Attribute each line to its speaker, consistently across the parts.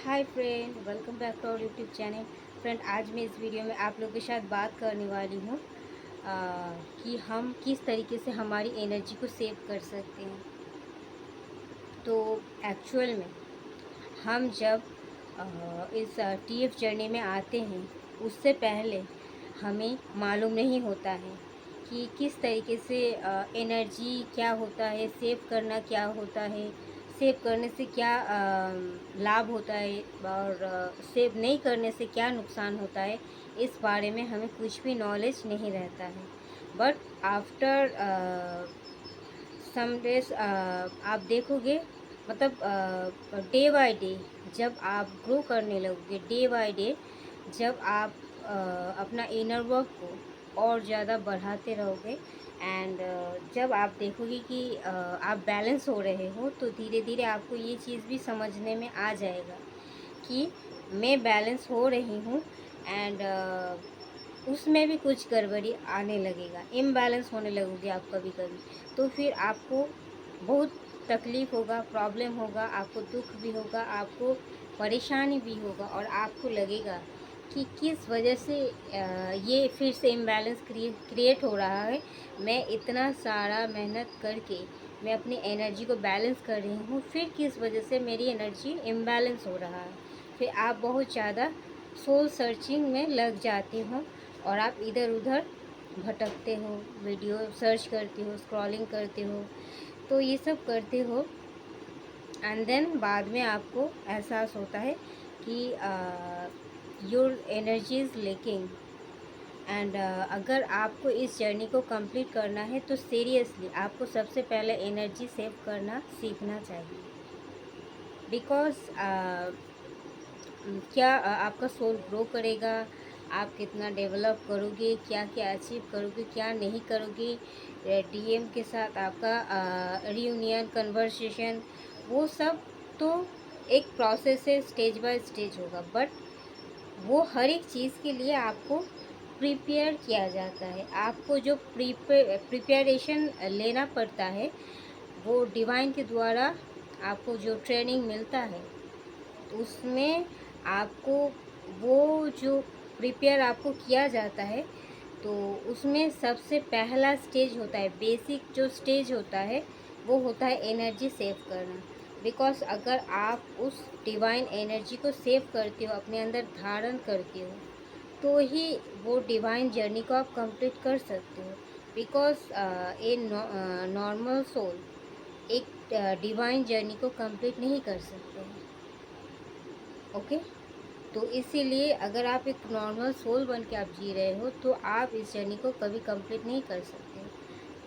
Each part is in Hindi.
Speaker 1: Hi friend, welcome back to our YouTube channel. Friend, आज मैं इस वीडियो में आप लोगों के साथ बात करने वाली हूँ कि हम किस तरीके से हमारी एनर्जी को सेव कर सकते हैं। तो एक्चुअल में हम जब इस टीएफ जर्नी में आते हैं, उससे पहले हमें मालूम नहीं होता है कि किस तरीके से एनर्जी क्या होता है, सेव करना क्या होता है, सेव करने से क्या लाभ होता है और सेव नहीं करने से क्या नुकसान होता है। इस बारे में हमें कुछ भी नॉलेज नहीं रहता है। बट आफ्टर सम डेज आप देखोगे, मतलब डे बाय डे जब आप ग्रो करने लगोगे, डे बाय डे जब आप अपना इनर वर्क को और ज़्यादा बढ़ाते रहोगे एंड जब आप देखोगे कि आप बैलेंस हो रहे हो, तो धीरे धीरे आपको ये चीज़ भी समझने में आ जाएगा कि मैं बैलेंस हो रही हूँ एंड उसमें भी कुछ गड़बड़ी आने लगेगा, इम्बैलेंस होने लगोगे आप कभी कभी। तो फिर आपको बहुत तकलीफ़ होगा, प्रॉब्लम होगा, आपको दुख भी होगा, आपको परेशानी भी होगा और आपको लगेगा कि किस वजह से ये फिर से इम्बैलेंस क्रिएट हो रहा है। मैं इतना सारा मेहनत करके मैं अपनी एनर्जी को बैलेंस कर रही हूँ, फिर किस वजह से मेरी एनर्जी इम्बैलेंस हो रहा है। फिर आप बहुत ज़्यादा सोल सर्चिंग में लग जाते हो और आप इधर उधर भटकते हो, वीडियो सर्च करते हो, स्क्रॉलिंग करते हो, तो ये सब करते हो एंड देन बाद में आपको एहसास होता है कि your energy is lacking and अगर आपको इस जर्नी को कंप्लीट करना है तो सीरियसली आपको सबसे पहले एनर्जी सेव करना सीखना चाहिए। बिकॉज क्या आपका सोल ग्रो करेगा, आप कितना डेवलप करोगे, क्या क्या अचीव करोगे, क्या नहीं करोगे, डीएम के साथ आपका रियूनियन कन्वर्सेशन, वो सब तो एक प्रोसेस है, स्टेज बाय स्टेज होगा। बट वो हर एक चीज़ के लिए आपको प्रिपेयर किया जाता है। आपको जो प्रिपरेशन लेना पड़ता है, वो डिवाइन के द्वारा आपको जो ट्रेनिंग मिलता है, उसमें आपको वो जो प्रिपेयर आपको किया जाता है, तो उसमें सबसे पहला स्टेज होता है, बेसिक जो स्टेज होता है वो होता है एनर्जी सेव करना। बिकॉज अगर आप उस डिवाइन एनर्जी को सेव करते हो, अपने अंदर धारण करते हो, तो ही वो डिवाइन जर्नी को आप कंप्लीट कर सकते हो। बिकॉज ए नॉर्मल सोल एक डिवाइन जर्नी को कंप्लीट नहीं कर सकते हैं। ओके, तो इसीलिए अगर आप एक नॉर्मल सोल बन के आप जी रहे हो, तो आप इस जर्नी को कभी कंप्लीट नहीं कर सकते।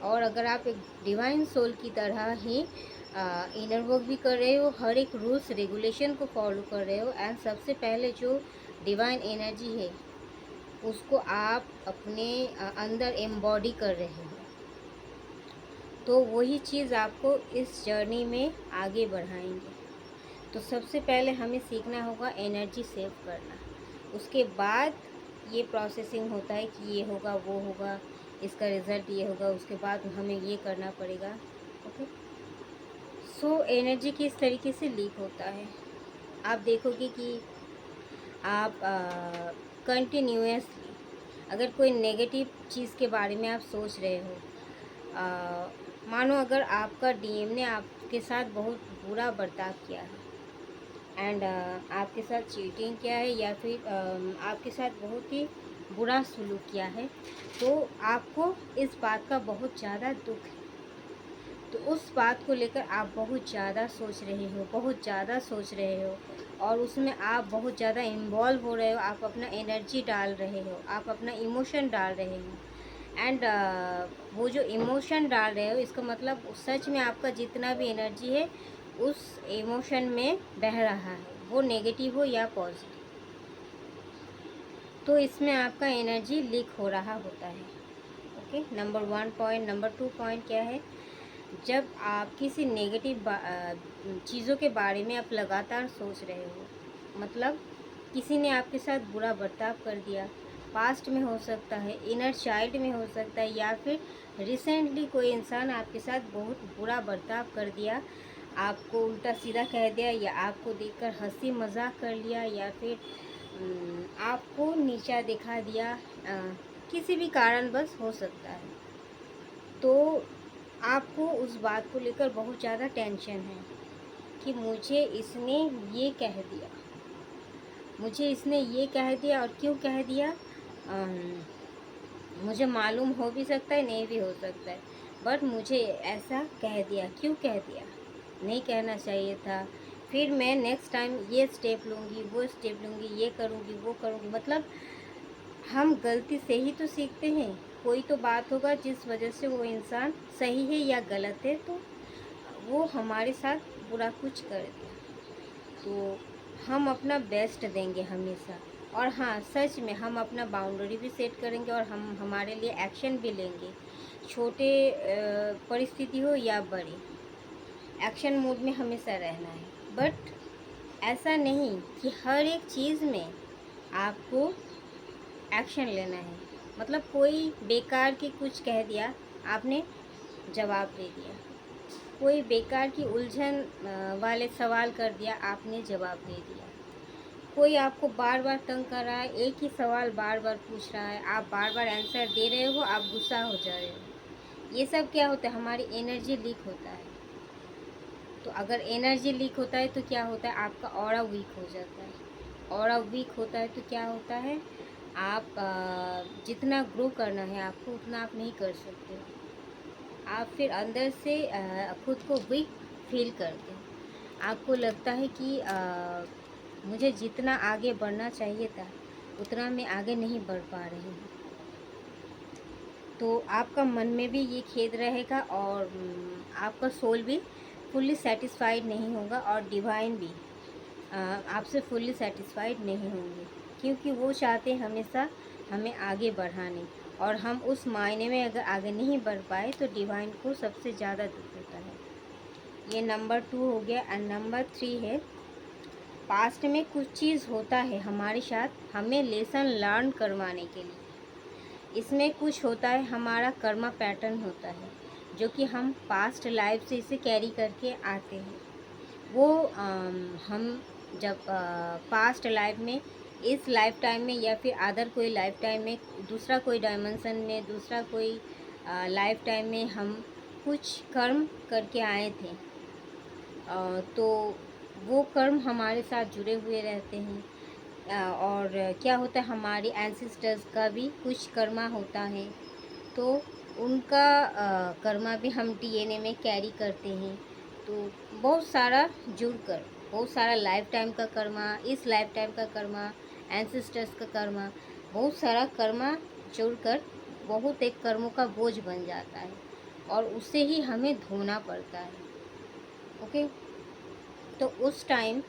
Speaker 1: और अगर आप एक डिवाइन सोल की तरह ही इनर वर्क भी कर रहे हो, हर एक रूल्स रेगुलेशन को फॉलो कर रहे हो एंड सबसे पहले जो डिवाइन एनर्जी है उसको आप अपने अंदर एम्बॉडी कर रहे हो, तो वही चीज़ आपको इस जर्नी में आगे बढ़ाएंगे। तो सबसे पहले हमें सीखना होगा एनर्जी सेव करना। उसके बाद ये प्रोसेसिंग होता है कि ये होगा, वो होगा, इसका रिज़ल्ट ये होगा, उसके बाद हमें ये करना पड़ेगा। ओके, सो एनर्जी किस तरीके से लीक होता है, आप देखोगे कि आप कंटिन्यूसली अगर कोई नेगेटिव चीज़ के बारे में आप सोच रहे हो, मानो अगर आपका डीएम ने आपके साथ बहुत बुरा बर्ताव किया है एंड आपके साथ चीटिंग किया है या फिर आपके साथ बहुत ही बुरा सलूक किया है, तो आपको इस बात का बहुत ज़्यादा दुख है। तो उस बात को लेकर आप बहुत ज़्यादा सोच रहे हो, बहुत ज़्यादा सोच रहे हो और उसमें आप बहुत ज़्यादा इन्वॉल्व हो रहे हो, आप अपना एनर्जी डाल रहे हो, आप अपना इमोशन डाल रहे हो एंड वो जो इमोशन डाल रहे हो, इसका मतलब सच में आपका जितना भी एनर्जी है उस इमोशन में बह रहा है, वो नेगेटिव हो या पॉजिटिव, तो इसमें आपका एनर्जी लीक हो रहा होता है। Okay, number 1 point. Number 2 point क्या है, जब आप किसी नेगेटिव चीज़ों के बारे में आप लगातार सोच रहे हो, मतलब किसी ने आपके साथ बुरा बर्ताव कर दिया, पास्ट में हो सकता है, इनर चाइल्ड में हो सकता है, या फिर रिसेंटली कोई इंसान आपके साथ बहुत बुरा बर्ताव कर दिया आपको उल्टा सीधा कह दिया, या आपको देखकर हंसी मजाक कर लिया, या फिर आपको नीचा दिखा दिया, किसी भी कारण बस हो सकता है। तो आपको उस बात को लेकर बहुत ज़्यादा टेंशन है कि मुझे इसने ये कह दिया, मुझे इसने ये कह दिया, और क्यों कह दिया मुझे मालूम हो भी सकता है, नहीं भी हो सकता है, बट मुझे ऐसा कह दिया, क्यों कह दिया, नहीं कहना चाहिए था। फिर मैं नेक्स्ट टाइम ये स्टेप लूँगी, वो स्टेप लूँगी, ये करूँगी, वो करूँगी। मतलब हम गलती से ही तो सीखते हैं। कोई तो बात होगा जिस वजह से वो इंसान सही है या गलत है, तो वो हमारे साथ बुरा कुछ कर दिया, तो हम अपना बेस्ट देंगे हमेशा। और हाँ, सच में हम अपना बाउंड्री भी सेट करेंगे, और हम हमारे लिए एक्शन भी लेंगे। छोटे परिस्थिति हो या बड़ी, एक्शन मोड में हमेशा रहना है। बट ऐसा नहीं कि हर एक चीज़ में आपको एक्शन लेना है। मतलब कोई बेकार की कुछ कह दिया, आपने जवाब दे दिया। कोई बेकार की उलझन वाले सवाल कर दिया, आपने जवाब दे दिया। कोई आपको बार बार तंग कर रहा है, एक ही सवाल बार बार पूछ रहा है, आप बार बार आंसर दे रहे हो, आप गुस्सा हो जा रहे हो। ये सब क्या होता है, हमारी एनर्जी लीक होता है। तो अगर एनर्जी लीक होता है तो क्या होता है, आपका ऑरा वीक हो जाता है। ऑरा वीक होता है तो क्या होता है, आप जितना ग्रो करना है आपको, उतना आप नहीं कर सकते। आप फिर अंदर से खुद को वीक फील करते हैं। आपको लगता है कि मुझे जितना आगे बढ़ना चाहिए था, उतना मैं आगे नहीं बढ़ पा रही हूँ। तो आपका मन में भी ये खेद रहेगा, और आपका सोल भी फुल्ली सेटिस्फाइड नहीं होगा, और डिवाइन भी आपसे फुल्ली सेटिस्फाइड नहीं होंगे, क्योंकि वो चाहते हैं हमेशा हमें आगे बढ़ाने। और हम उस मायने में अगर आगे नहीं बढ़ पाए तो डिवाइन को सबसे ज़्यादा दुख होता है। ये नंबर 2 हो गया। एंड नंबर 3 है, पास्ट में कुछ चीज़ होता है हमारे साथ, हमें लेसन लर्न करवाने के लिए। इसमें कुछ होता है, हमारा कर्मा पैटर्न होता है, जो कि हम पास्ट लाइफ से इसे कैरी करके आते हैं। वो हम जब पास्ट लाइफ में, इस लाइफ टाइम में, या फिर अदर कोई लाइफ टाइम में, दूसरा कोई डायमेंशन में, दूसरा कोई लाइफ टाइम में हम कुछ कर्म करके आए थे, तो वो कर्म हमारे साथ जुड़े हुए रहते हैं। और क्या होता है, हमारे एंसेस्टर्स का भी कुछ कर्मा होता है, तो उनका कर्मा भी हम डीएनए में कैरी करते हैं। तो बहुत सारा जुड़कर, बहुत सारा लाइफ टाइम का कर्मा, इस लाइफ टाइम का कर्मा, एंसेस्टर्स का कर्मा, बहुत सारा कर्मा जुड़कर बहुत एक कर्मों का बोझ बन जाता है, और उससे ही हमें धोना पड़ता है। ओके, तो उस टाइम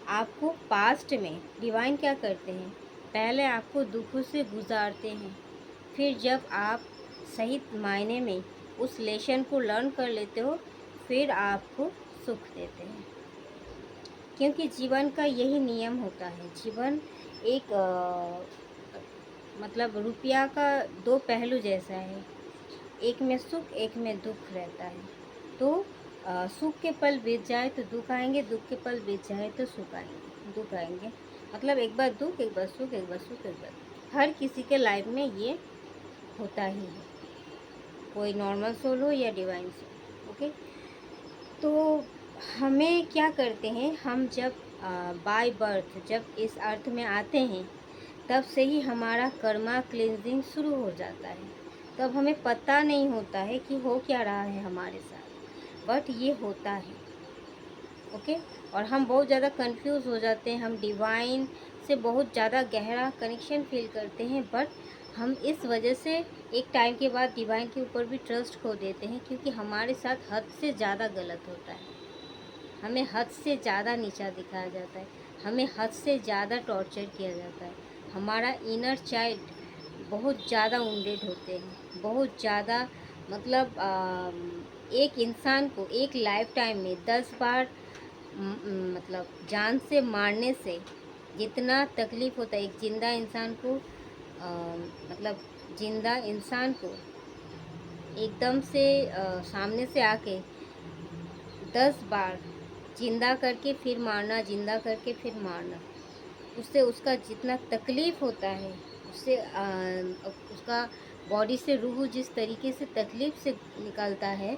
Speaker 1: आपको पास्ट में डिवाइन क्या करते हैं, पहले आपको दुखों से गुजारते हैं, फिर जब आप सही मायने में उस लेसन को लर्न कर लेते हो, फिर आपको सुख देते हैं। क्योंकि जीवन का यही नियम होता है। जीवन एक मतलब रुपया का दो पहलू जैसा है, एक में सुख, एक में दुख रहता है। तो सुख के पल बीत जाए तो दुख आएंगे, दुख के पल बीत जाए तो सुख आएंगे, दुख आएंगे। मतलब एक बार दुख, एक बार सुख, एक बार सुख, एक बार, हर किसी के लाइफ में ये होता ही है, कोई नॉर्मल सोल हो या डिवाइन सोल। ओके, तो हमें क्या करते हैं, हम जब बाय बर्थ जब इस अर्थ में आते हैं, तब से ही हमारा कर्मा क्लींजिंग शुरू हो जाता है। तब हमें पता नहीं होता है कि हो क्या रहा है हमारे साथ, बट ये होता है। ओके, और हम बहुत ज़्यादा कंफ्यूज हो जाते हैं, हम डिवाइन से बहुत ज़्यादा गहरा कनेक्शन फील करते हैं, बट हम इस वजह से एक टाइम के बाद डिवाइन के ऊपर भी ट्रस्ट खो देते हैं, क्योंकि हमारे साथ हद से ज़्यादा गलत होता है, हमें हद से ज़्यादा नीचा दिखाया जाता है, हमें हद से ज़्यादा टॉर्चर किया जाता है। हमारा इनर चाइल्ड बहुत ज़्यादा वुंडेड होते हैं, बहुत ज़्यादा। मतलब एक इंसान को एक लाइफ टाइम में 10 बार मतलब जान से मारने से जितना तकलीफ़ होता है एक ज़िंदा इंसान को, मतलब ज़िंदा इंसान को एकदम से सामने से आके 10 बार जिंदा करके फिर मारना, जिंदा करके फिर मारना। उससे उसका जितना तकलीफ़ होता है, उससे उसका बॉडी से रूह जिस तरीके से तकलीफ़ से निकलता है,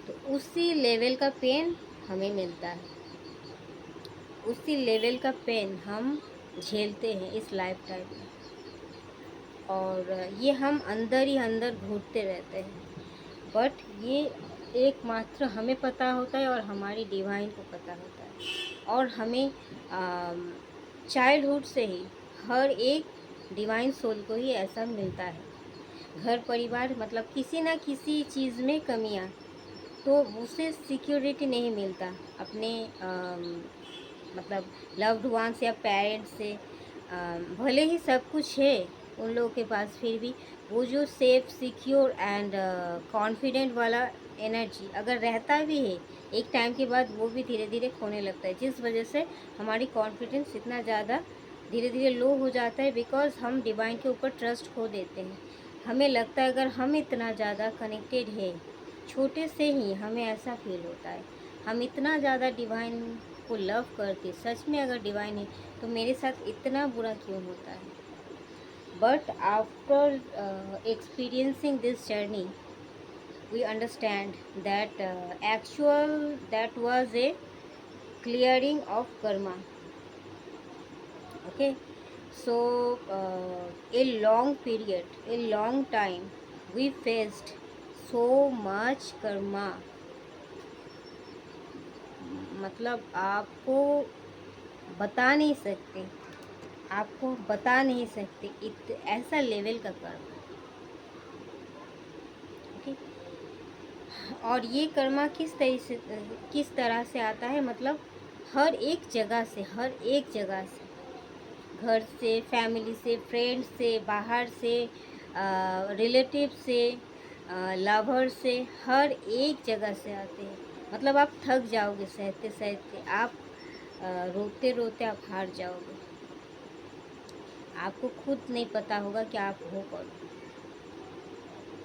Speaker 1: तो उसी लेवल का पेन हमें मिलता है। उसी लेवल का पेन हम झेलते हैं इस लाइफ टाइम में, और ये हम अंदर ही अंदर घुटते रहते हैं। बट ये एकमात्र हमें पता होता है और हमारी डिवाइन को पता होता है। और हमें चाइल्डहुड से ही हर एक डिवाइन सोल को ही ऐसा मिलता है। घर परिवार मतलब किसी ना किसी चीज़ में कमियां, तो उसे सिक्योरिटी नहीं मिलता अपने मतलब लव्ड वंस या पेरेंट्स से। भले ही सब कुछ है उन लोगों के पास, फिर भी वो जो सेफ सिक्योर एंड कॉन्फिडेंट वाला एनर्जी अगर रहता भी है, एक टाइम के बाद वो भी धीरे धीरे खोने लगता है, जिस वजह से हमारी कॉन्फिडेंस इतना ज़्यादा धीरे धीरे लो हो जाता है, बिकॉज़ हम डिवाइन के ऊपर ट्रस्ट खो देते हैं। हमें लगता है अगर हम इतना ज़्यादा कनेक्टेड है, छोटे से ही हमें ऐसा फील होता है, हम इतना ज़्यादा डिवाइन को लव करते, सच में अगर डिवाइन है तो मेरे साथ इतना बुरा क्यों होता है। But after experiencing this journey, we understand that that was a clearing of karma. Okay, so a long period, a long time, we faced so much karma. मतलब आपको बता नहीं सकते, आपको बता नहीं सकते ऐसा लेवल का कर्मा। ओके, और ये कर्मा किस तरह से आता है, मतलब हर एक जगह से, हर एक जगह से, घर से, फैमिली से, फ्रेंड्स से, बाहर से, रिलेटिव से, लवर से, हर एक जगह से आते हैं। मतलब आप थक जाओगे सहते सहते, आप रोते रोते आप हार जाओगे, आपको खुद नहीं पता होगा कि आप हो कौन।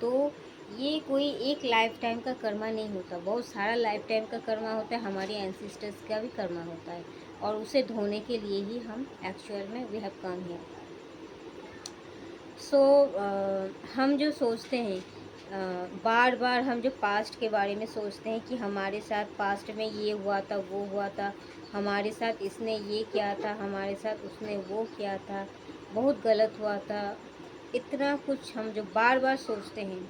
Speaker 1: तो ये कोई एक लाइफ टाइम का कर्मा नहीं होता, बहुत सारा लाइफ टाइम का कर्मा होता है, हमारे एंसेस्टर्स का भी कर्मा होता है, और उसे धोने के लिए ही हम एक्चुअल में वी हैव कम हियर। सो हम जो सोचते हैं, बार बार हम जो पास्ट के बारे में सोचते हैं कि हमारे साथ पास्ट में ये हुआ था, वो हुआ था, हमारे साथ इसने ये किया था, हमारे साथ उसने वो किया था, बहुत गलत हुआ था, इतना कुछ हम जो बार बार सोचते हैं,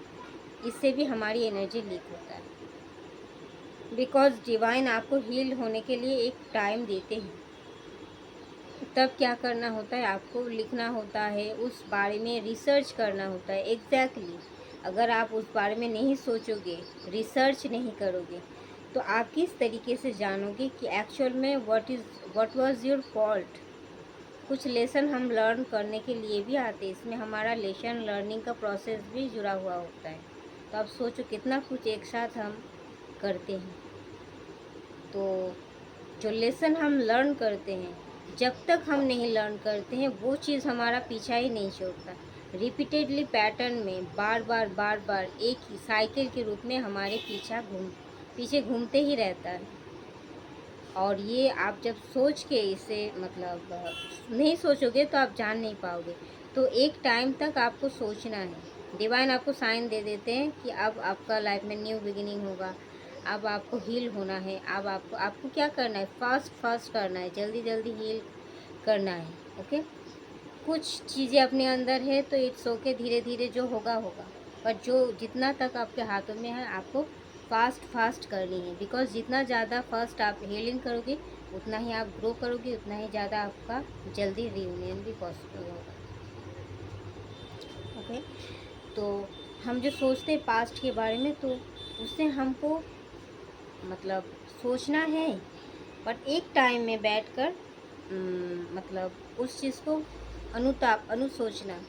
Speaker 1: इससे भी हमारी एनर्जी लीक होता है। बिकॉज़ डिवाइन आपको हील होने के लिए एक टाइम देते हैं। तब क्या करना होता है, आपको लिखना होता है, उस बारे में रिसर्च करना होता है। एग्जैक्टली अगर आप उस बारे में नहीं सोचोगे, रिसर्च नहीं करोगे, तो आप किस तरीके से जानोगे कि एक्चुअल में व्हाट वाज योर फॉल्ट। कुछ लेसन हम लर्न करने के लिए भी आते हैं, इसमें हमारा लेसन लर्निंग का प्रोसेस भी जुड़ा हुआ होता है। तो आप सोचो कितना कुछ एक साथ हम करते हैं। तो जो लेसन हम लर्न करते हैं, जब तक हम नहीं लर्न करते हैं, वो चीज़ हमारा पीछा ही नहीं छोड़ता। रिपीटेडली पैटर्न में बार बार एक ही साइकिल के रूप में हमारे पीछे घूमते ही रहता है। और ये आप जब सोच के इसे मतलब नहीं सोचोगे तो आप जान नहीं पाओगे। तो एक टाइम तक आपको सोचना है। डिवाइन आपको साइन दे देते हैं कि अब आपका लाइफ में न्यू बिगिनिंग होगा, अब आपको हील होना है। अब आपको क्या करना है, फास्ट करना है, जल्दी जल्दी हील करना है। ओके, कुछ चीज़ें अपने अंदर है तो इट्स ओके, धीरे धीरे जो होगा होगा। पर जो जितना तक आपके हाथों में है, आपको फास्ट करनी है। बिकॉज जितना ज़्यादा फास्ट आप हीलिंग करोगे, उतना ही आप ग्रो करोगे, उतना ही ज़्यादा आपका जल्दी रियूनियन भी पॉसिबल होगा। ओके, तो हम जो सोचते हैं पास्ट के बारे में, तो उससे हमको मतलब सोचना है, बट एक टाइम में बैठकर मतलब उस चीज़ को अनुसोचना,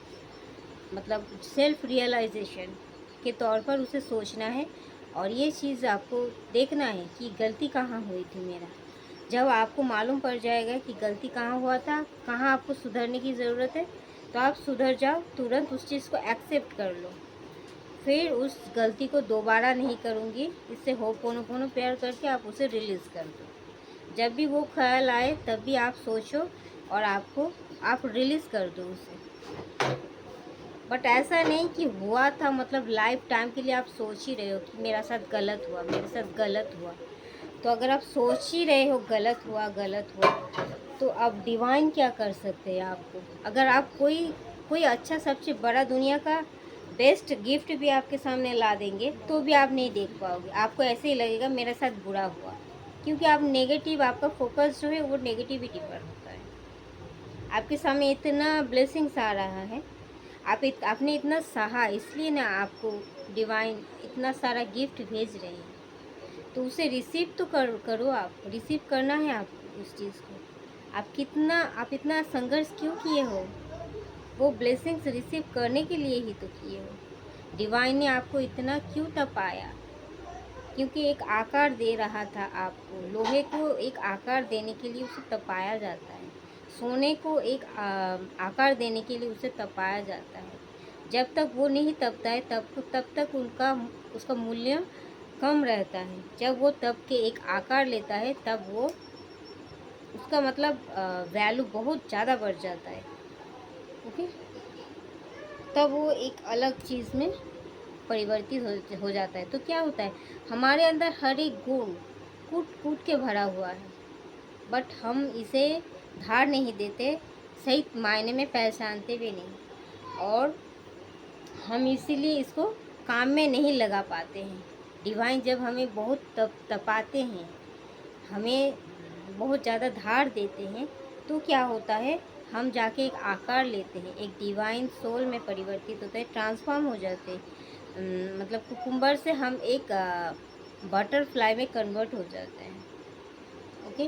Speaker 1: मतलब सेल्फ रियलाइजेशन के तौर पर उसे सोचना है। और ये चीज़ आपको देखना है कि गलती कहाँ हुई थी मेरा। जब आपको मालूम पड़ जाएगा कि गलती कहाँ हुआ था, कहाँ आपको सुधरने की ज़रूरत है, तो आप सुधर जाओ, तुरंत उस चीज़ को एक्सेप्ट कर लो। फिर उस गलती को दोबारा नहीं करूँगी, इससे होपोनोपोनो प्यार करके आप उसे रिलीज़ कर दो। जब भी वो ख्याल आए तब भी आप सोचो और आप रिलीज़ कर दो उसे। बट ऐसा नहीं कि हुआ था मतलब लाइफ टाइम के लिए आप सोच ही रहे हो कि मेरा साथ गलत हुआ, मेरे साथ गलत हुआ। तो अगर आप सोच ही रहे हो गलत हुआ, तो अब डिवाइन क्या कर सकते हैं आपको? अगर आप कोई कोई अच्छा सबसे बड़ा दुनिया का बेस्ट गिफ्ट भी आपके सामने ला देंगे, तो भी आप नहीं देख पाओगे। आपको ऐसे ही लगेगा मेरे साथ बुरा हुआ, क्योंकि आप नेगेटिव, आपका फोकस जो है वो नेगेटिविटी पर होता है। आपके सामने इतना ब्लेसिंग्स आ रहा है, आपने इतना सहा, इसलिए ना आपको डिवाइन इतना सारा गिफ्ट भेज रहे हैं। तो उसे रिसीव तो करो, आप रिसीव करना है आपको उस चीज़ को। आप इतना संघर्ष क्यों किए हो? वो ब्लेसिंग्स रिसीव करने के लिए ही तो किए हो। डिवाइन ने आपको इतना क्यों तपाया? क्योंकि एक आकार दे रहा था आपको। लोहे को एक आकार देने के लिए उसे तपाया जाता है। सोने को एक आकार देने के लिए उसे तपाया जाता है। जब तक वो नहीं तपता है तब तक उसका मूल्य कम रहता है। जब वो तप के एक आकार लेता है तब वो उसका मतलब वैल्यू बहुत ज़्यादा बढ़ जाता है। ओके, तब वो एक अलग चीज़ में परिवर्तित हो जाता है। तो क्या होता है, हमारे अंदर हर एक गुण कूट कूट के भरा हुआ है, बट हम इसे धार नहीं देते, सही मायने में पहचानते भी नहीं, और हम इसीलिए इसको काम में नहीं लगा पाते हैं। डिवाइन जब हमें बहुत तपाते हैं, हमें बहुत ज़्यादा धार देते हैं, तो क्या होता है, हम जाके एक आकार लेते हैं, एक डिवाइन सोल में परिवर्तित होते हैं, ट्रांसफॉर्म हो जाते हैं। मतलब कुकुम्बर से हम एक बटरफ्लाई में कन्वर्ट हो जाते हैं। ओके,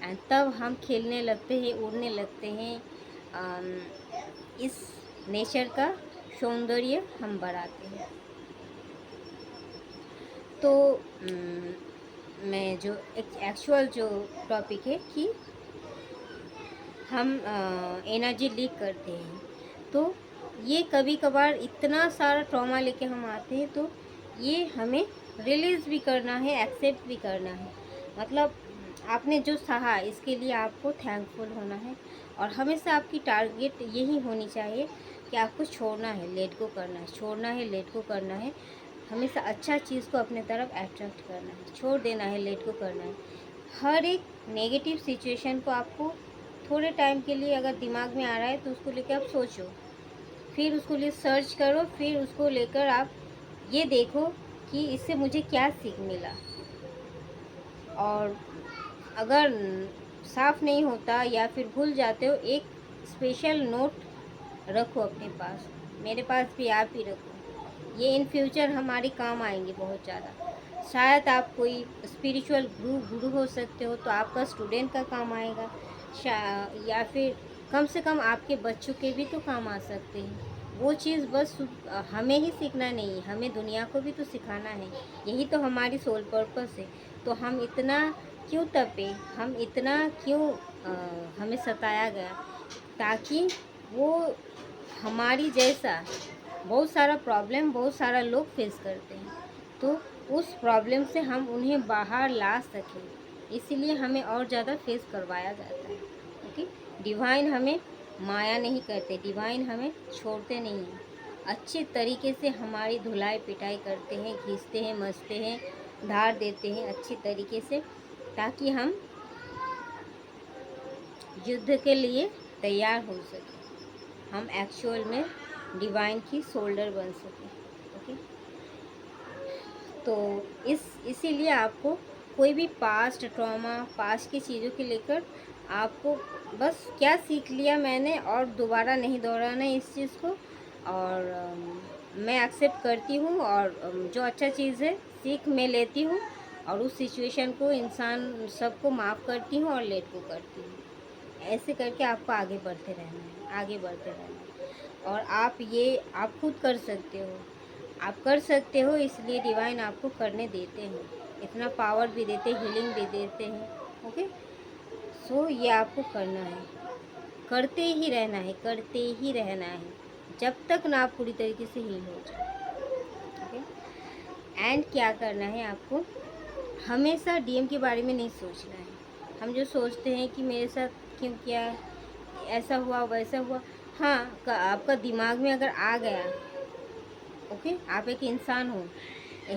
Speaker 1: एंड तब हम खेलने लगते हैं, उड़ने लगते हैं। इस नेचर का सौंदर्य हम बढ़ाते हैं। तो मैं जो एक्चुअल जो टॉपिक है कि हम एनर्जी लीक करते हैं, तो ये कभी कभार इतना सारा ट्रॉमा लेके हम आते हैं, तो ये हमें रिलीज़ भी करना है, एक्सेप्ट भी करना है। मतलब आपने जो सहा इसके लिए आपको थैंकफुल होना है, और हमेशा आपकी टारगेट यही होनी चाहिए कि आपको छोड़ना है, लेट गो करना है, छोड़ना है, लेट गो करना है। हमेशा अच्छा चीज़ को अपने तरफ अट्रैक्ट करना है, छोड़ देना है, लेट गो करना है। हर एक नेगेटिव सिचुएशन को आपको थोड़े टाइम के लिए अगर दिमाग में आ रहा है तो उसको लेकर आप सोचो, फिर उसको लिए सर्च करो, फिर उसको लेकर आप ये देखो कि इससे मुझे क्या सीख मिला। और अगर साफ नहीं होता या फिर भूल जाते हो, एक स्पेशल नोट रखो अपने पास, मेरे पास भी आप ही रखो, ये इन फ्यूचर हमारे काम आएंगे बहुत ज़्यादा। शायद आप कोई स्पिरिचुअल गुरु हो सकते हो, तो आपका स्टूडेंट का काम आएगा, या फिर कम से कम आपके बच्चों के भी तो काम आ सकते हैं। वो चीज़ बस हमें ही सीखना नहीं है, हमें दुनिया को भी तो सिखाना है। यही तो हमारी सोल पर्पस है। तो हम इतना क्यों तपे, हम इतना क्यों हमें सताया गया, ताकि वो हमारी जैसा बहुत सारा प्रॉब्लम बहुत सारा लोग फेस करते हैं, तो उस प्रॉब्लम से हम उन्हें बाहर ला सकें, इसीलिए हमें और ज़्यादा फेस करवाया जाता है। ओके, डिवाइन हमें माया नहीं करते, डिवाइन हमें छोड़ते नहीं हैं, अच्छे तरीके से हमारी धुलाई पिटाई करते हैं, खींचते हैं, मसते हैं, धार देते हैं अच्छी तरीके से, ताकि हम युद्ध के लिए तैयार हो सकें, हम एक्चुअल में डिवाइन की शोल्डर बन सकें। ओके, तो इसीलिए आपको कोई भी पास्ट ट्रॉमा, पास्ट की चीज़ों के लेकर आपको बस क्या सीख लिया मैंने, और दोबारा नहीं दोहराना है इस चीज़ को। और मैं एक्सेप्ट करती हूँ, और जो अच्छा चीज़ है सीख मैं लेती हूँ, और उस सिचुएशन को, इंसान सबको माफ़ करती हूँ और लेट को करती हूँ। ऐसे करके आपको आगे बढ़ते रहना है, आगे बढ़ते रहना है। और आप खुद कर सकते हो, आप कर सकते हो, इसलिए डिवाइन आपको करने देते हैं, इतना पावर भी देते हैं, हीलिंग भी देते हैं। ओके, सो ये आपको करना है, करते ही रहना है, करते ही रहना है, जब तक ना आप पूरी तरीके से हील हो जाए। ओके, एंड क्या करना है आपको, हमेशा डीएम के बारे में नहीं सोचना है, हम जो सोचते हैं कि मेरे साथ क्यों किया, ऐसा हुआ वैसा हुआ। हाँ, आपका दिमाग में अगर आ गया, ओके, आप एक इंसान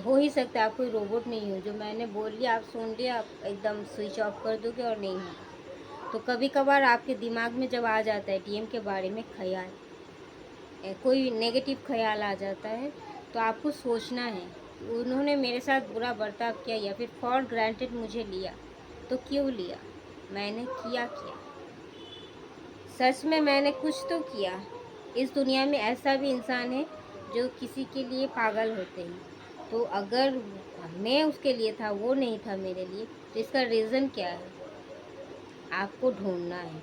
Speaker 1: हो ही सकता है, आप कोई रोबोट नहीं हो जो मैंने बोल लिया आप सुन लिया आप एकदम स्विच ऑफ कर दोगे और नहीं होगा। तो कभी कभार आपके दिमाग में जब आ जाता है डीएम के बारे में ख्याल, कोई नेगेटिव ख्याल आ जाता है, तो आपको सोचना है उन्होंने मेरे साथ बुरा बर्ताव किया या फिर फॉर ग्रांटेड मुझे लिया, तो क्यों लिया, मैंने किया क्या, सच में मैंने कुछ तो किया। इस दुनिया में ऐसा भी इंसान है जो किसी के लिए पागल होते हैं, तो अगर मैं उसके लिए था वो नहीं था मेरे लिए, तो इसका रीज़न क्या है, आपको ढूंढना है।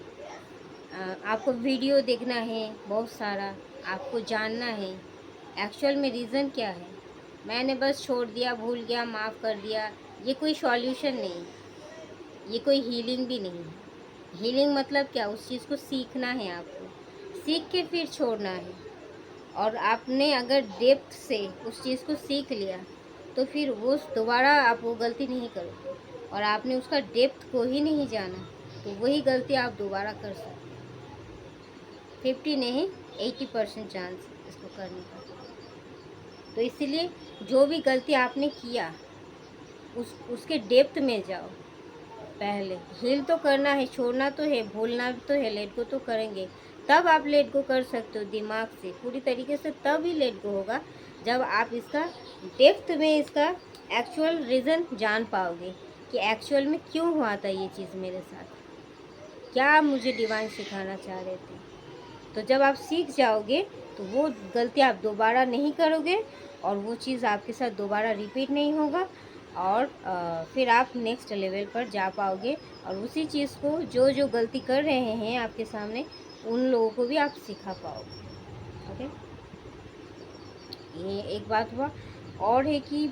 Speaker 1: आपको वीडियो देखना है बहुत सारा, आपको जानना है एक्चुअल में रीज़न क्या है। मैंने बस छोड़ दिया, भूल गया, माफ़ कर दिया, ये कोई सॉल्यूशन नहीं, ये कोई हीलिंग भी नहीं है। हीलिंग मतलब क्या, उस चीज़ को सीखना है, आपको सीख के फिर छोड़ना है। और आपने अगर डेप्थ से उस चीज़ को सीख लिया, तो फिर वो दोबारा आप वो गलती नहीं करोगे। और आपने उसका डेप्थ को ही नहीं जाना, तो वही गलती आप दोबारा कर सकते हैं। 50 नहीं, 80% चांस इसको करने का। तो इसीलिए जो भी गलती आपने किया उसके डेप्थ में जाओ। पहले हील तो करना है, छोड़ना तो है, भूलना तो है, लेट गो तो करेंगे, तब आप लेट गो कर सकते हो दिमाग से पूरी तरीके से, तब ही लेट गो होगा जब आप इसका डेप्थ में इसका एक्चुअल रीज़न जान पाओगे कि एक्चुअल में क्यों हुआ था ये चीज़ मेरे साथ, क्या मुझे डिवाइन सिखाना चाह रहे थे। तो जब आप सीख जाओगे तो वो गलती आप दोबारा नहीं करोगे, और वो चीज़ आपके साथ दोबारा रिपीट नहीं होगा, और फिर आप नेक्स्ट लेवल पर जा पाओगे। और उसी चीज़ को जो जो गलती कर रहे हैं आपके सामने, उन लोगों को भी आप सिखा पाओगे। ओके, ये एक बात हुआ। और है कि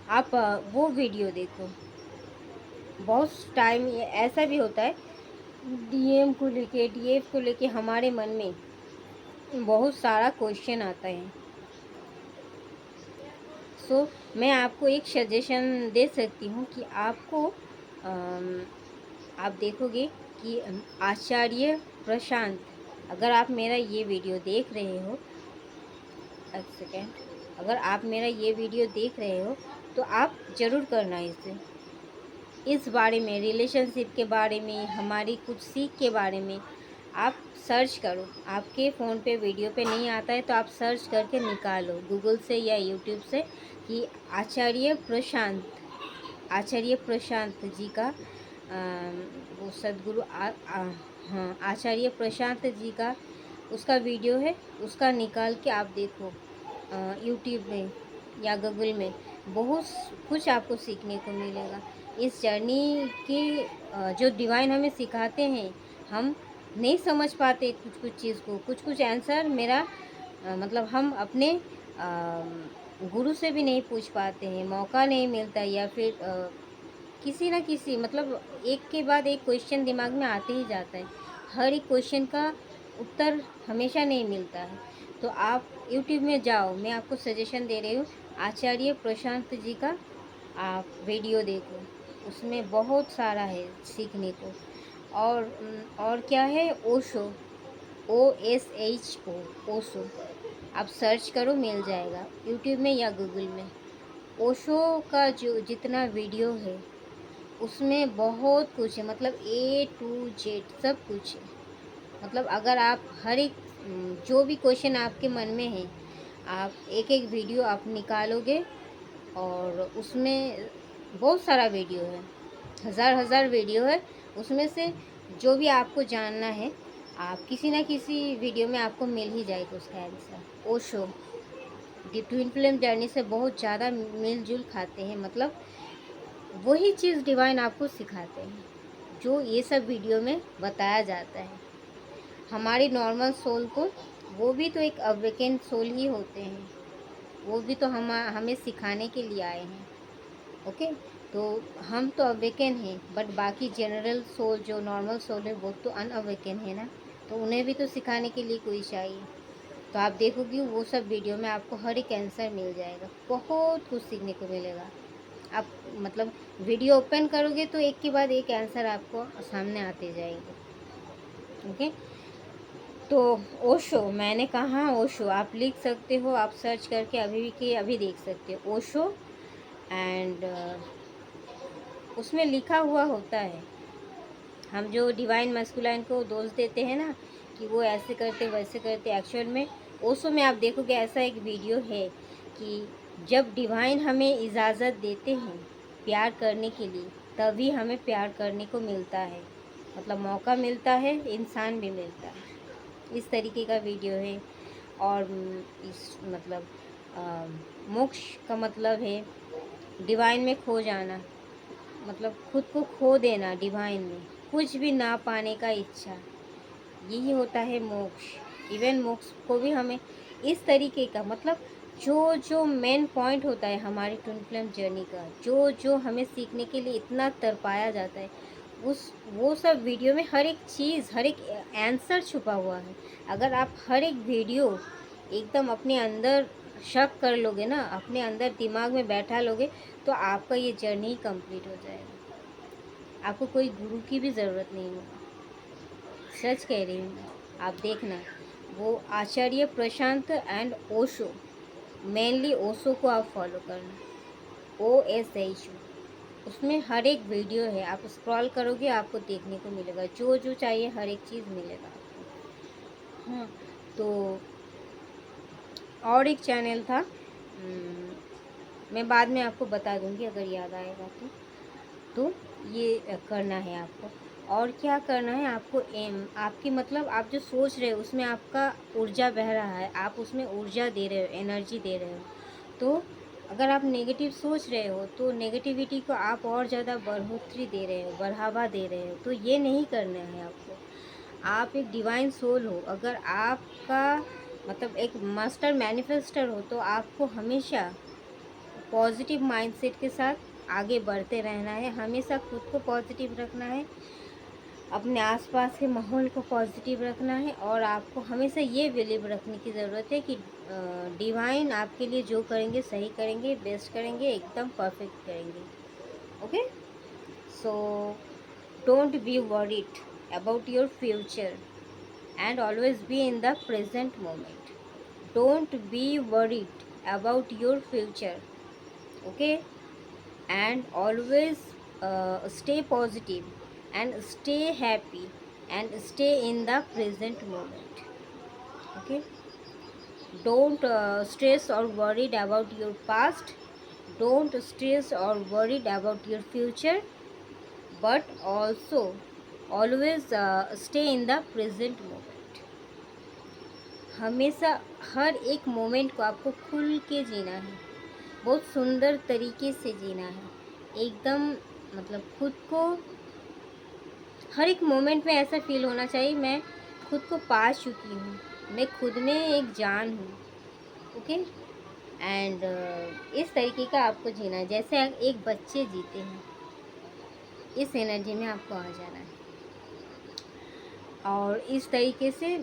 Speaker 1: आप वो वीडियो देखो। बहुत टाइम ऐसा भी होता है डीएम को लेके, डीएफ को लेके हमारे मन में बहुत सारा क्वेश्चन आता है। सो मैं आपको एक सजेशन दे सकती हूँ कि आपको आप देखोगे कि आचार्य प्रशांत, अगर आप मेरा ये वीडियो देख रहे हो, एक सेकेंड, अगर आप मेरा ये वीडियो देख रहे हो तो आप ज़रूर करना इसे, इस बारे में, रिलेशनशिप के बारे में, हमारी कुछ सीख के बारे में आप सर्च करो। आपके फ़ोन पे वीडियो पे नहीं आता है तो आप सर्च करके निकालो गूगल से या यूट्यूब से कि आचार्य प्रशांत जी का वो सदगुरु हाँ, आचार्य प्रशांत जी का उसका वीडियो है, उसका निकाल के आप देखो यूट्यूब में या गूगल में, बहुत कुछ आपको सीखने को मिलेगा। इस जर्नी की जो डिवाइन हमें सिखाते हैं, हम नहीं समझ पाते कुछ कुछ चीज़ को, कुछ कुछ आंसर मेरा मतलब हम अपने गुरु से भी नहीं पूछ पाते हैं, मौका नहीं मिलता, या फिर किसी ना किसी मतलब एक के बाद एक क्वेश्चन दिमाग में आते ही जाता है, हर एक क्वेश्चन का उत्तर हमेशा नहीं मिलता है। तो आप यूट्यूब में जाओ, मैं आपको सजेशन दे रही हूँ, आचार्य प्रशांत जी का आप वीडियो देखो, उसमें बहुत सारा है सीखने को। और क्या है, ओशो, OSHO, ओशो, आप सर्च करो मिल जाएगा यूट्यूब में या गूगल में। ओशो का जो जितना वीडियो है उसमें बहुत कुछ है, मतलब A to Z सब कुछ है। मतलब अगर आप हर एक जो भी क्वेश्चन आपके मन में है, आप एक एक वीडियो आप निकालोगे, और उसमें बहुत सारा वीडियो है, हज़ार वीडियो है, उसमें से जो भी आपको जानना है, आप किसी ना किसी वीडियो में आपको मिल ही जाएगा उसका answer. Osho twin flame journey से बहुत ज़्यादा मिलजुल खाते हैं, मतलब वही चीज़ डिवाइन आपको सिखाते हैं जो ये सब वीडियो में बताया जाता है। हमारी नॉर्मल सोल को, वो भी तो एक अवेकेंड सोल ही होते हैं, वो भी तो हमें सिखाने के लिए आए हैं। ओके, तो हम तो अवेकन हैं, बट बाकी जनरल सोल जो नॉर्मल सोल है वो तो अनअवेकन है ना, तो उन्हें भी तो सिखाने के लिए कोई चाहिए। तो आप देखोगे वो सब वीडियो में आपको हर एक आंसर मिल जाएगा, बहुत कुछ सीखने को मिलेगा। आप मतलब वीडियो ओपन करोगे तो एक के बाद एक आंसर आपको सामने आते जाएंगे। ओके, तो ओशो, मैंने कहा ओशो, आप लिख सकते हो, आप सर्च करके अभी भी कि अभी देख सकते हो ओशो। एंड उसमें लिखा हुआ होता है, हम जो डिवाइन मस्कुलाइन को दोष देते हैं ना कि वो ऐसे करते वैसे करते, एक्चुअल में ओशो में आप देखोगे ऐसा एक वीडियो है कि जब डिवाइन हमें इजाज़त देते हैं प्यार करने के लिए, तभी हमें प्यार करने को मिलता है, मतलब मौका मिलता है, इंसान भी मिलता है। इस तरीके का वीडियो है। और इस मतलब मोक्ष का मतलब है डिवाइन में खो जाना, मतलब खुद को खो देना डिवाइन में, कुछ भी ना पाने का इच्छा, यही होता है मोक्ष। इवन मोक्ष को भी हमें इस तरीके का, मतलब जो जो मेन पॉइंट होता है हमारी ट्विन फ्लेम जर्नी का, जो जो हमें सीखने के लिए इतना तरपाया जाता है, उस वो सब वीडियो में हर एक चीज़, हर एक आंसर छुपा हुआ है। अगर आप हर एक वीडियो एकदम अपने अंदर शक कर लोगे ना, अपने अंदर दिमाग में बैठा लोगे, तो आपका ये जर्नी कंप्लीट हो जाएगा। आपको कोई गुरु की भी ज़रूरत नहीं होगी, सच कह रही हूँ। आप देखना, वो आचार्य प्रशांत एंड ओशो, मेनली ओशो को आप फॉलो करना, OSHO। उसमें हर एक वीडियो है, आप स्क्रॉल करोगे आपको देखने को मिलेगा, जो जो चाहिए हर एक चीज़ मिलेगा आपको। हाँ, तो और एक चैनल था, मैं बाद में आपको बता दूंगी अगर याद आएगा तो ये करना है आपको। और क्या करना है आपको, एम आपकी, मतलब आप जो सोच रहे हो उसमें आपका ऊर्जा बह रहा है, आप उसमें ऊर्जा दे रहे हो, एनर्जी दे रहे हो। तो अगर आप नेगेटिव सोच रहे हो तो नेगेटिविटी को आप और ज़्यादा बढ़ोतरी दे रहे हो, बढ़ावा दे रहे हो, तो ये नहीं करना है आपको। आप एक डिवाइन सोल हो, अगर आपका मतलब एक मास्टर मैनिफेस्टर हो, तो आपको हमेशा पॉजिटिव माइंडसेट के साथ आगे बढ़ते रहना है, हमेशा खुद को पॉजिटिव रखना है, अपने आसपास के माहौल को पॉजिटिव रखना है, और आपको हमेशा ये बिलीव रखने की ज़रूरत है कि डिवाइन आपके लिए जो करेंगे सही करेंगे, बेस्ट करेंगे, एकदम परफेक्ट करेंगे। Okay, so don't be worried about your future and always be in the present moment. Don't be worried about your future, okay? And always stay positive and stay happy and stay in the present moment, okay? Don't stress or worried about your past. Don't stress or worried about your future, but also always stay in the present moment. हमेशा हर एक मोमेंट को आपको खुल के जीना है, बहुत सुंदर तरीके से जीना है, एकदम मतलब खुद को हर एक मोमेंट में ऐसा फील होना चाहिए मैं खुद को पा चुकी हूँ, मैं खुद में एक जान हूँ। ओके, एंड इस तरीके का आपको जीना है जैसे एक बच्चे जीते हैं, इस एनर्जी में आपको आ जाना है। और इस तरीके से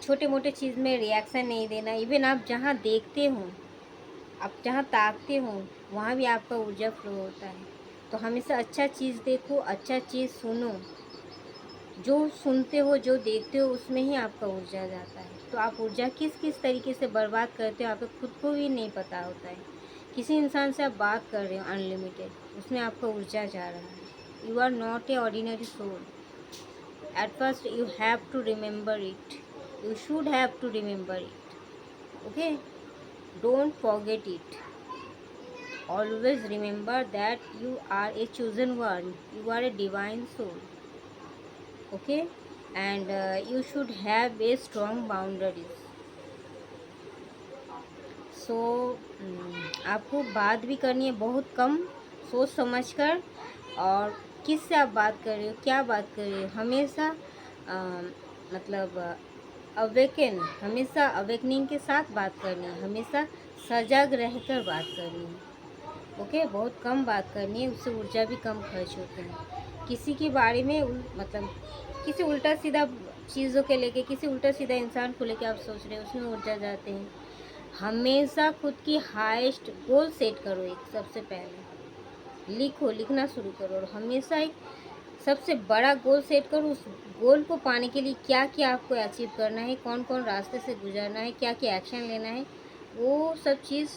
Speaker 1: छोटे मोटे चीज़ में रिएक्शन नहीं देना। इवन आप जहाँ देखते हो, आप जहाँ ताकते हो, वहाँ भी आपका ऊर्जा फ्लो होता है। तो हमेशा अच्छा चीज़ देखो, अच्छा चीज़ सुनो, जो सुनते हो जो देखते हो उसमें ही आपका ऊर्जा जाता है। तो आप ऊर्जा किस किस तरीके से बर्बाद करते हो आपको खुद को भी नहीं पता होता है। किसी इंसान से आप बात कर रहे हो अनलिमिटेड, उसमें आपका ऊर्जा जा रहा है। You are not a ordinary soul. At first you have to remember it, you should have to remember it, okay? Don't forget it, always remember that you are a chosen one, you are a divine soul, okay? And you should have a strong boundaries. So आपको बात भी करनी है बहुत कम, सोच समझ कर, और किससे आप बात कर रहे हो, क्या बात कर रहे हो, हमेशा मतलब अवेकन, हमेशा अवेकनिंग के साथ बात करनी है, हमेशा सजग रहकर बात करनी है। ओके, बहुत कम बात करनी है, उससे ऊर्जा भी कम खर्च होते हैं। किसी के बारे में मतलब किसी उल्टा सीधा चीज़ों के लेके, किसी उल्टा सीधा इंसान को लेके आप सोच रहे हो, उसमें ऊर्जा जाते हैं। हमेशा खुद की हाईएस्ट गोल सेट करो एक, सबसे पहले लिखो, लिखना शुरू करो और हमेशा एक सबसे बड़ा गोल सेट करो। उस गोल को पाने के लिए क्या क्या आपको अचीव करना है, कौन कौन रास्ते से गुजरना है, क्या क्या एक्शन लेना है, वो सब चीज़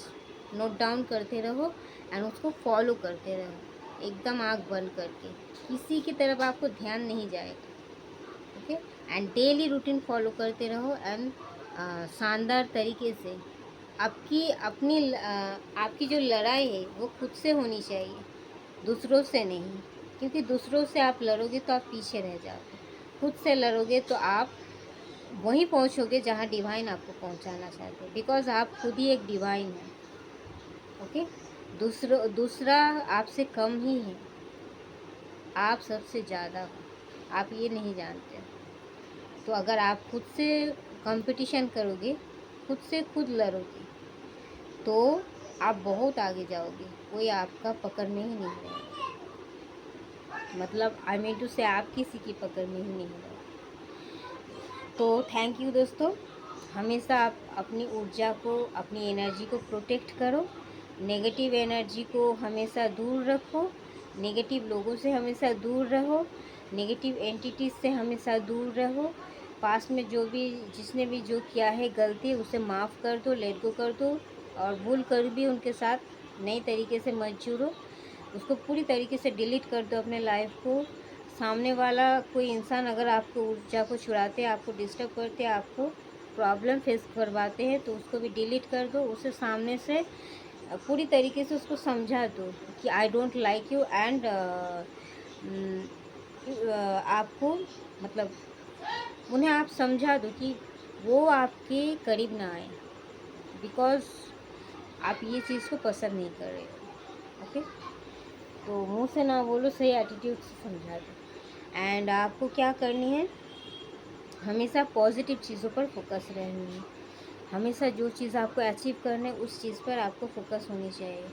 Speaker 1: नोट डाउन करते रहो एंड उसको फॉलो करते रहो एकदम आँख बंद करके। किसी की तरफ आपको ध्यान नहीं जाएगा। Okay, and daily routine follow करते रहो एंड शानदार तरीके से आपकी जो लड़ाई है वो खुद से होनी चाहिए, दूसरों से नहीं। क्योंकि दूसरों से आप लड़ोगे तो आप पीछे रह जाओगे, खुद से लड़ोगे तो आप वहीं पहुंचोगे जहां डिवाइन आपको पहुंचाना चाहते हैं, बिकॉज आप खुद ही एक डिवाइन हैं। ओके, दूसरा आपसे कम ही है, आप सबसे ज़्यादा हो, आप ये नहीं जानते। तो अगर आप खुद से कंपटीशन करोगे, खुद से खुद लड़ोगे, तो आप बहुत आगे जाओगे, कोई आपका पकड़ में ही नहीं रहेगा। मतलब आई मीन टू से आप किसी की पकड़ में ही नहीं रहोगे। तो थैंक यू दोस्तों, हमेशा आप अपनी ऊर्जा को, अपनी एनर्जी को प्रोटेक्ट करो। नेगेटिव एनर्जी को हमेशा दूर रखो, नेगेटिव लोगों से हमेशा दूर रहो, नेगेटिव एंटिटीज से हमेशा दूर रहो। पास में जो भी जिसने भी जो किया है गलती, उसे माफ़ कर दो, लेट गो कर दो, और भूल कर भी उनके साथ नई तरीके से मत जुड़ो, उसको पूरी तरीके से डिलीट कर दो अपने लाइफ को। सामने वाला कोई इंसान अगर आपको ऊर्जा को चुराते हैं, आपको डिस्टर्ब करते हैं, आपको प्रॉब्लम फेस करवाते हैं, तो उसको भी डिलीट कर दो। उसे सामने से पूरी तरीके से उसको समझा दो कि I don't like you and आपको मतलब उन्हें आप समझा दो कि वो आपके करीब ना आए, बिकॉज आप ये चीज़ को पसंद नहीं कर रहे हो। ओके, तो मुंह से ना बोलो, सही एटीट्यूड से समझा दो। एंड आपको क्या करनी है, हमेशा पॉजिटिव चीज़ों पर फोकस रहनी है। हमेशा जो चीज़ आपको अचीव करना है उस चीज़ पर आपको फोकस होनी चाहिए।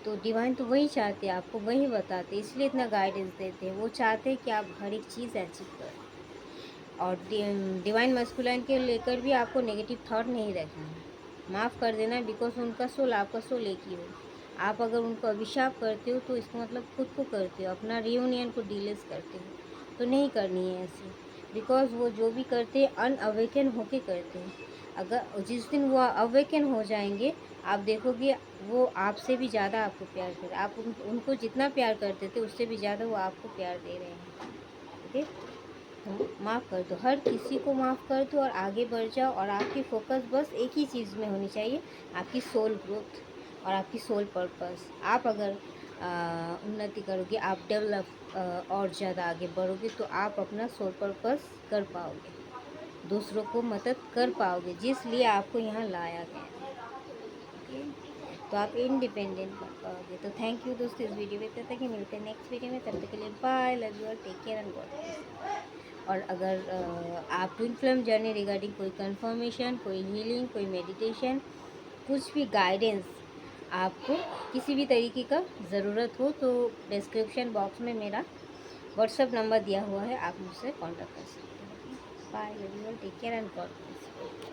Speaker 1: तो डिवाइन तो वही चाहते हैं, आपको वही बताते हैं, इसलिए इतना गाइडेंस देते हैं। वो चाहते हैं कि आप हर एक चीज़ अचीव करें। और डिवाइन मस्कुलाइन के लेकर भी आपको नेगेटिव थॉट नहीं रखना है, माफ़ कर देना है, बिकॉज उनका सोल आपका सोल एक ही हो। आप अगर उनको अभिशाप करते हो तो इसका मतलब खुद को करते हो, अपना रियूनियन को डिलेस करते हो। तो नहीं करनी है ऐसी, बिकॉज वो जो भी करते हैं अनअवेकन होके करते हैं। अगर जिस दिन वो अवेकन हो जाएंगे, आप देखोगे वो आपसे भी ज़्यादा आपको प्यार करे। आप उनको जितना प्यार करते थे उससे भी ज़्यादा वो आपको प्यार दे रहे हैं। ओके, तो माफ़ कर दो, हर किसी को माफ़ कर दो और आगे बढ़ जाओ। और आपकी फोकस बस एक ही चीज़ में होनी चाहिए, आपकी सोल ग्रोथ और आपकी सोल पर्पस। आप अगर उन्नति करोगे, आप डेवलप और ज़्यादा आगे बढ़ोगे, तो आप अपना सोल पर्पस कर पाओगे, दूसरों को मदद कर पाओगे, जिस लिए आपको यहाँ लाया गया है। ओके, तो आप इंडिपेंडेंट बन पाओगे। तो थैंक यू दोस्तों, इस वीडियो में तब तक ही मिलते हैं नेक्स्ट वीडियो में। तब तक के लिए बाय, लव यू और take care and God bless. और अगर आप ट्विन फ्लेम जर्नी रिगार्डिंग कोई कंफर्मेशन, कोई हीलिंग, कोई मेडिटेशन, कुछ भी गाइडेंस आपको किसी भी तरीके का ज़रूरत हो, तो डिस्क्रिप्शन बॉक्स में मेरा व्हाट्सअप नंबर दिया हुआ है, आप मुझसे कॉन्टैक्ट कर सकते हैं। Bye, love you all, take care and God bless.